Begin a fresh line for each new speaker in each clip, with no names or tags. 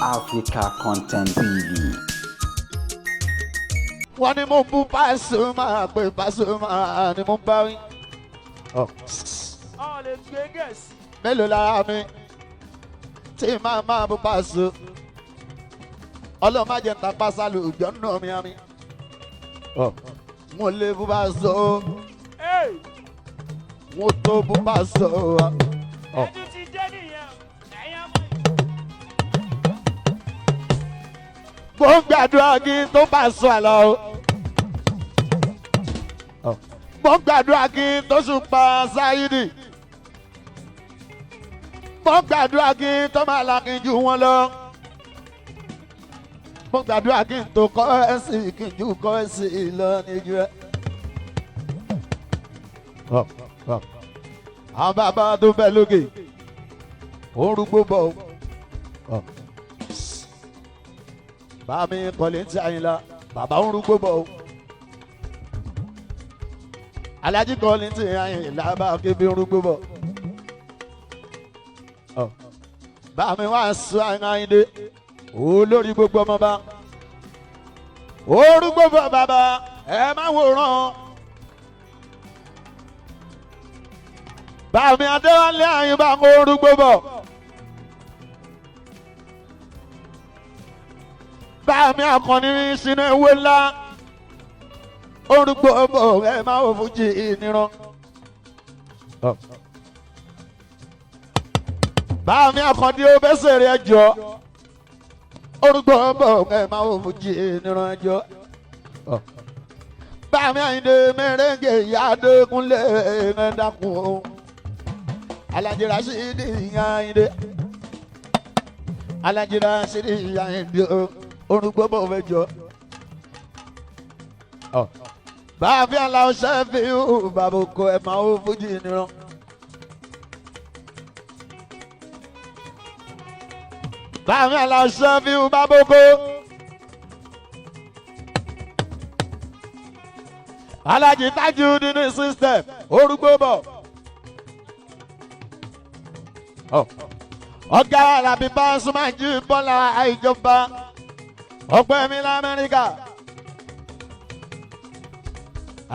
Africa Content TV.
Wọ́n ní mo bú Pasuma pé Pasuma ni mo bá wí.
Lè gbé gẹ̀ẹ́sì.
Mélòó lára mi tí máa bú Pasu. Ọlọ́run má jẹ́ ń ta pásá lù jọ́nà mi àmì. Mo lè bú Pasu. Mo tó bú Pasu.
Ẹjú ti jẹ́ nìyẹn. Ẹ̀yà mọ̀.
Mo ń gbàdúrà kí n tó Pasu àlọ́. Mo ń gbàdúrà kí n tó Osupa Sáyídì. Mo ń gbàdúrà kí n tó máa lakin jù wọn lọ. Mo ń gbàdúrà kí n tó kọ́ ẹ̀sìn kí n jù kọ́ ẹ̀sìn lọ níjú ẹ. Àwọn bàbá tó fẹ́ lókè Onrugbobo bá mi Kollington Àyìnlá bàbá Onrugbobo Alhaji Kollington Àyìnlá bá kébé Onrugbobo bá mi wá sọ Àyìndé olórí gbogbo ọmọ bá Onrugbobo bàbá ẹ má wòran. Bàmí Adéwálé Àyìnbá Onrugbobo. Bàmí Akànnì sínú ewé ńlá. Onrugbobo ẹ máa wò fújì ìnirán. Bàmí Akànnì ó bẹ́sẹ̀ rẹ̀ jọ. Onrugbobo ẹ máa wò fújì ìnirán ẹjọ́. Bàmí Àyìndé mẹ́rẹ́ngẹ̀ ìyá Adékúnlé ẹ̀ dákun. Alhaji Rashidi Àyìndé Alhaji Rashidi Àyìndé Onrugbobo mẹ́jọ. Bàbá aláwọ̀ sẹ́fì bàbá oko ẹ̀ máa ń fújì nìran. Bàbá aláwọ̀ sẹ́fì bàbá oko. Alhaji Tajuddin system Onrugbobo. Ọ̀gá Alábí Pasuma jí Bọ́lá ìjọba ọgbẹ́ mi l'Amẹ́ríkà.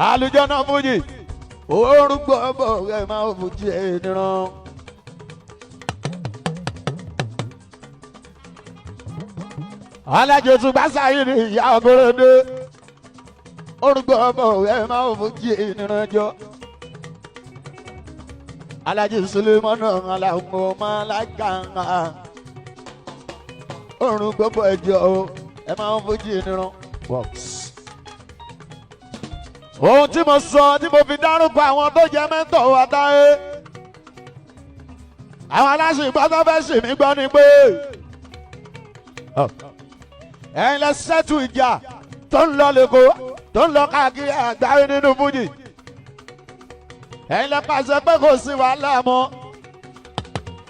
Àlùjọ náà fújì Onrugbobo ẹ̀ máa ń fújì ènìyàn. Alhaji Osupa Sáyídì ìyá Ògòròdé Onrugbobo ẹ̀ máa ń fújì ènìyàn jọ. Alhaji Sulemana aláwọ̀ málákàá Onrugbobo ẹjọ́ ẹ máa ń fojú ìnirun. Ohun tí mo sọ tí mo fi dárúkọ àwọn tó jẹ mẹ́tọ̀ wá Táyé. Àwọn aláṣìgbọ́ tó fẹ́ sì mí gbọ́ ni pé ẹ̀yin lẹ ṣẹ́tù ìjà tó ń lọ lẹ́kọ̀ọ́ tó ń lọ káàkiri àgbáyé nínú fújì. Ẹ̀yin lẹ pàṣẹ pé kò sí wàhálà mọ́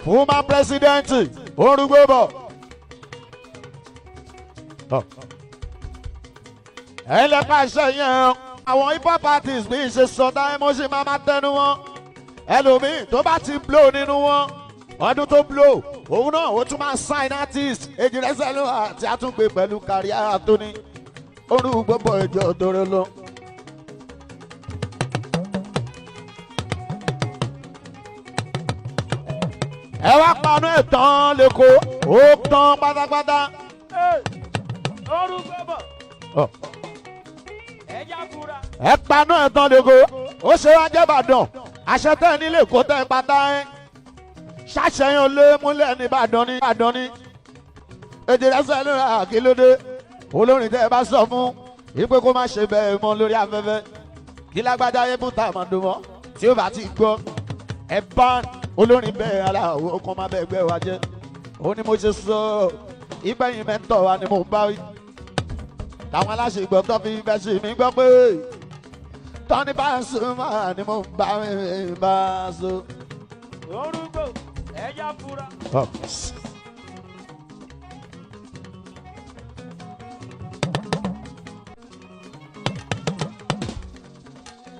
fún ma pírẹsidẹ́ǹtì Onrugbobo. Ẹ̀yin lẹ pàṣẹ yẹn àwọn hip hop artists bí ṣe sọ Táyé mo ṣe máa tẹnu wọn. Ẹlòmíì tó bá ti blow nínú wọn ọdún tó blow òun náà ó tún máa sign artist Èjìrẹ́ Celluler àti àtúngbè pẹ̀lú kàríà tó ní Onrugbobo ìjọ òdòrò lọ. Ẹ wá panu ẹ̀ tán lẹ́kọ̀ọ́ ó tán pátápátá.
Onrugbobo. Ẹja fura.
Ẹ panu ẹ̀ tán lẹ́kọ̀ọ́ ó ṣe wá jẹ́ Ìbàdàn àṣẹ tẹ́ nílé kó tẹ́ pátá ẹ̀ ṣàṣẹyàn lé múlẹ̀ ní Ìbàdàn ní. Èjìrẹ́ Celluler àkílódé olórin tẹ́ ẹ bá sọ fún ìpè kó má ṣe bẹ́ẹ̀ mọ́ lórí afẹ́fẹ́ kí lágbájá yẹ fún tàmọ̀dún mọ́ tí ó bá ti gbọ́ ẹ bá olórin bẹ́ẹ̀ aláwọ̀ ọkàn máa bẹ́ẹ̀ gbẹ́ wa jẹ́. Ó ní mo ṣe sọ ìgbẹ̀yìn mẹ́tọ̀ wa ni mo bá wí. Táwọn aláṣẹ ìgbọ́ tó fi fẹ́ sí mi gbọ́ pé tọ́ni Pasuma ni mo bá mi bá so.
Onrugbobo ẹja fura.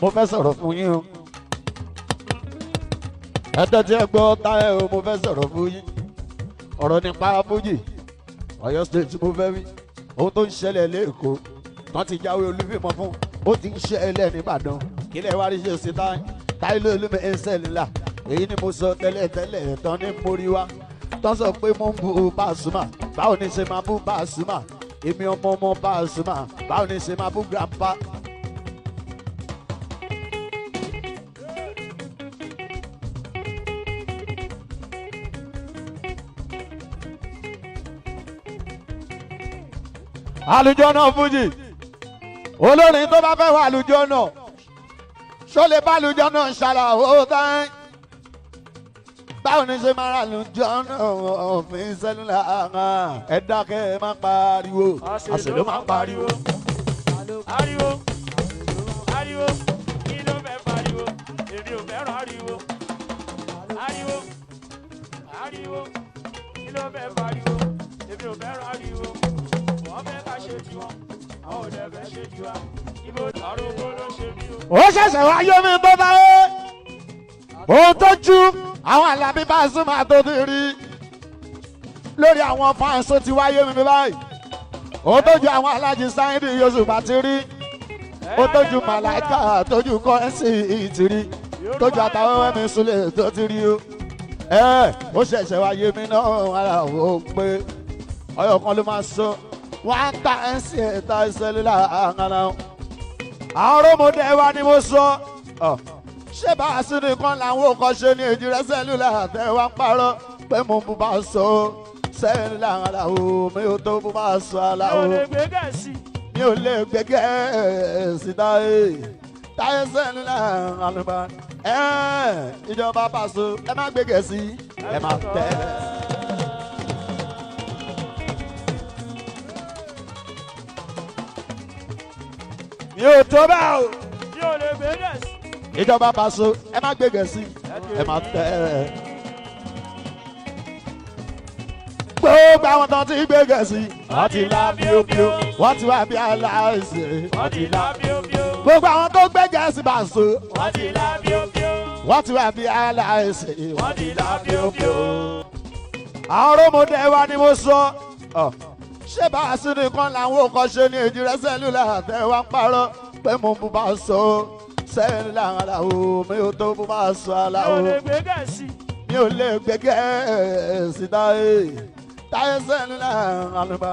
Mo fẹ́ sọ̀rọ̀ fún yín o. Ẹ̀tọ́ tí ẹ gbọ́ Táyé o mo fẹ́ sọ̀rọ̀ fún yín. Ọ̀rọ̀ nípa fújì. Ọ̀yọ́ state mo fẹ́ rí ohun tó ń ṣẹlẹ̀ lẹ́kọ̀ọ́ tán ti jáwé olúfìmọ̀ fún ó ti ń ṣẹlẹ̀ nìbàdàn kílẹ̀ wá rí ṣe sí táyé lóòlùmẹ̀ ẹ̀ńsẹ̀ ńlá èyí ni mo sọ tẹ́lẹ̀ tán ní mórí wá tán sọ pé mo ń bu Pasuma báwo ni ṣe máa bú Pasuma èmi ọmọ Pasuma báwo ni ṣe máa bú grandpa. àlùjọ náà fújì olórin tó bá fẹ́ wà àlùjọ náà ṣó lè bá àlùjọ náà ṣàlàó tán báwo ni ṣe máa ra àlùjọ náà òfin sẹ́lúlà ẹ dákẹ́ ẹ má pariwo àṣẹ ló máa pariwo.
ariwo ariwo kí ló fẹ́ pariwo èmi ò fẹ́ràn ariwo ariwo ariwo kí ló fẹ́ pariwo èmi ò fẹ́ràn ariwo wọ́n fẹ́ ká ṣe tiwọn àwọn ò dẹ̀ fẹ́ ṣe tiwa ibo àròkọ ló ṣe mí o.
ó ṣẹ̀ṣẹ̀ wá yé mi tó bá wé ohun tó ju àwọn Àlàbí Pasuma tó ti rí lórí àwọn fáǹsì ti wáyé mi báyìí ohun tó ju àwọn Aláàjì Sáyídì Osupa ti rí ohun tó ju Màláíkà tó ju Kọ́rẹ́nsì ti rí tó ju àtàwẹ́wẹ́ mi Súlẹ̀ tó ti rí o ó ṣẹ̀ṣẹ̀ wá yé mi náà ara ò pé ọyọ kan ló máa sọ wọ́n ta ẹ̀sìn ẹ̀ta ìṣẹ̀lẹ̀ àǹgànà àwọn ọmọdé wa ni mo sọ ṣé bá a sí nìkan làwọn òkò ṣe ní èjì rẹ Celluler àtẹwà ń parọ́ pé mo bú bá sọ Celluler àlàó mi ò tó bú bá sọ àlàó mi ò lè gbé Gẹ̀ẹ́sì Táyé Celluler àlùbá ìjọba Paso ẹ má gbé Gẹ̀ẹ́sì ẹ má tẹ. mi ò tó bá o.
mi ò lè gbé Gẹ̀ẹ́sì.
ìjọba Paso ẹ má gbé Gẹ̀ẹ́sì ẹ má tẹ. gbogbo àwọn tó ti gbé Gẹ̀ẹ́sì wọ́n ti lá bíóbíó wọ́n ti wá bí aláìsè.
wọ́n ti lá bíóbíó.
gbogbo àwọn tó gbé Gẹ̀ẹ́sì Paso
wọ́n ti lá bíóbíó.
wọ́n ti wá bí aláìsè.
wọ́n ti lá bíóbíó.
àwọn ọmọdé wa ni mo sọ ṣé bá a sí nìkan làwọn òkò ṣe ní èjì rẹ Celluler àtẹwà ń parọ́ pé mo bú bá sọ Celluler àlàó mi ò tó bú bá sọ àlàó
mi ò lè gbé Gẹ̀ẹ́sì.
mi ò lè gbé Gẹ̀ẹ́sì Táyé Celluler àlùbá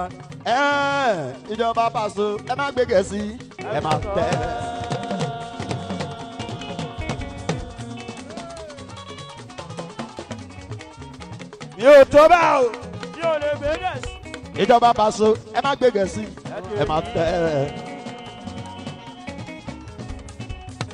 ìjọba Paso ẹ má gbé Gẹ̀ẹ́sì ẹ má tẹ. mi ò tó bá o.
mi ò lè gbé Gẹ̀ẹ́sì.
ìjọba Paso ẹ má gbé Gẹ̀ẹ́sì ẹ má tẹ.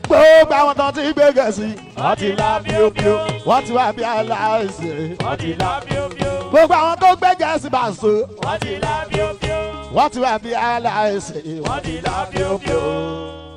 gbogbo àwọn tó ti gbé Gẹ̀ẹ́sì
wọ́n ti lá bíóbíó.
wọ́n ti wá bí aláìsè.
wọ́n ti lá bíóbíó.
gbogbo àwọn tó gbé Gẹ̀ẹ́sì Paso
wọ́n ti lá bíóbíó.
wọ́n ti wá bí aláìsè.
wọ́n ti lá bíóbíó.